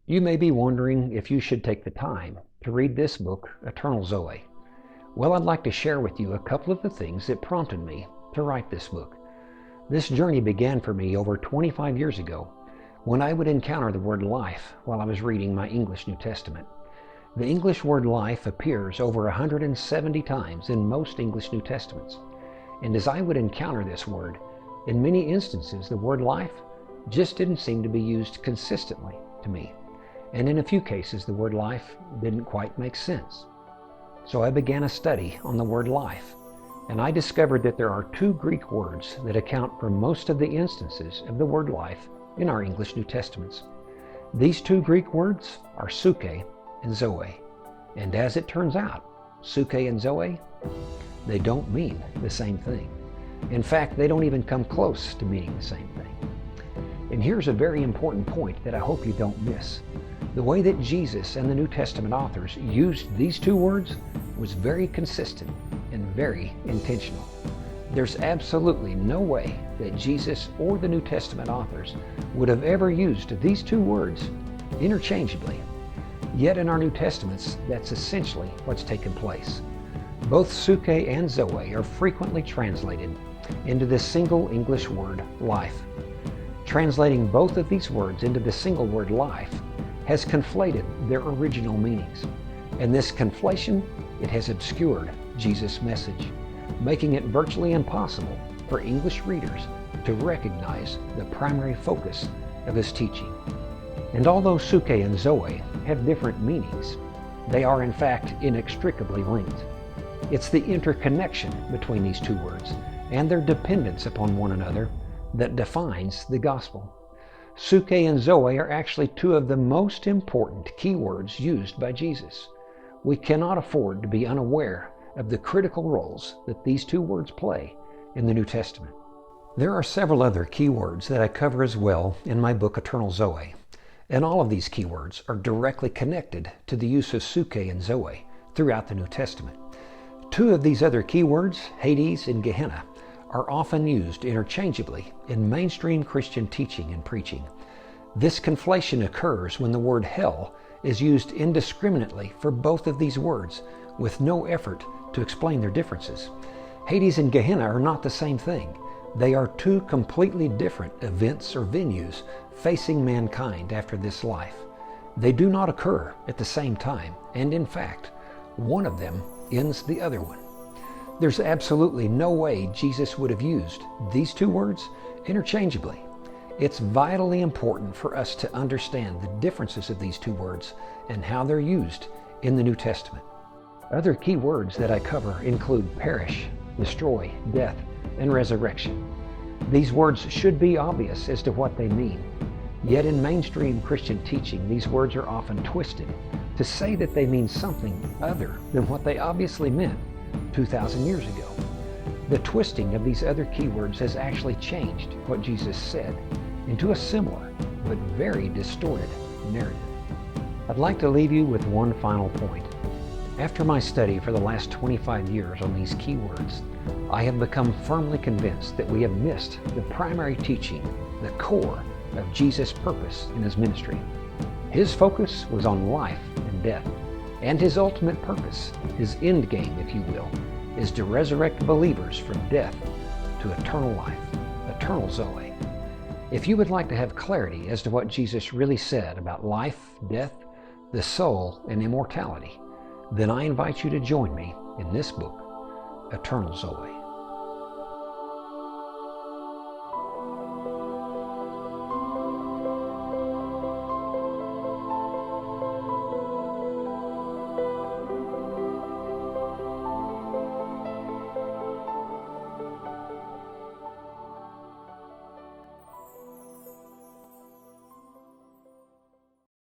You may be wondering if you should take the time to read this book, Eternal Zoe. Well, I'd like to share with you a couple of the things that prompted me to write this book. This journey began for me over 25 years ago when I would encounter the word life while I was reading my English New Testament. The English word life appears over 170 times in most English New Testaments. And as I would encounter this word, in many instances the word life just didn't seem to be used consistently to me. And in a few cases the word life didn't quite make sense. So I began a study on the word life, and I discovered that there are two Greek words that account for most of the instances of the word life in our English New Testaments. These two Greek words are suke and zoe. And as it turns out, suke and zoe, they don't mean the same thing. In fact, they don't even come close to meaning the same thing. And here's a very important point that I hope you don't miss. The way that Jesus and the New Testament authors used these two words was very consistent and very intentional. There's absolutely no way that Jesus or the New Testament authors would have ever used these two words interchangeably. Yet in our New Testaments, that's essentially what's taken place. Both suke and zoe are frequently translated into the single English word life. Translating both of these words into the single word life has conflated their original meanings. And this conflation, it has obscured Jesus' message, making it virtually impossible for English readers to recognize the primary focus of his teaching. And although suke and zoe have different meanings, they are in fact inextricably linked. It's the interconnection between these two words and their dependence upon one another that defines the gospel. Suke and zoe are actually two of the most important key words used by Jesus. We cannot afford to be unaware of the critical roles that these two words play in the New Testament. There are several other key words that I cover as well in my book Eternal Zoe, and all of these key words are directly connected to the use of suke and zoe throughout the New Testament. Two of these other key words, Hades and Gehenna, are often used interchangeably in mainstream Christian teaching and preaching. This conflation occurs when the word hell is used indiscriminately for both of these words with no effort to explain their differences. Hades and Gehenna are not the same thing. They are two completely different events or venues facing mankind after this life. They do not occur at the same time, and in fact, one of them ends the other one. There's absolutely no way Jesus would have used these two words interchangeably. It's vitally important for us to understand the differences of these two words and how they're used in the New Testament. Other key words that I cover include perish, destroy, death, and resurrection. These words should be obvious as to what they mean. Yet in mainstream Christian teaching, these words are often twisted to say that they mean something other than what they obviously meant 2,000 years ago. The twisting of these other keywords has actually changed what Jesus said into a similar but very distorted narrative. I'd like to leave you with one final point. After my study for the last 25 years on these keywords, I have become firmly convinced that we have missed the primary teaching, the core of Jesus' purpose in his ministry. His focus was on life and death, and his ultimate purpose, his end game, if you will, is to resurrect believers from death to eternal life, eternal Zoe. If you would like to have clarity as to what Jesus really said about life, death, the soul, and immortality, then I invite you to join me in this book, Eternal Zoe.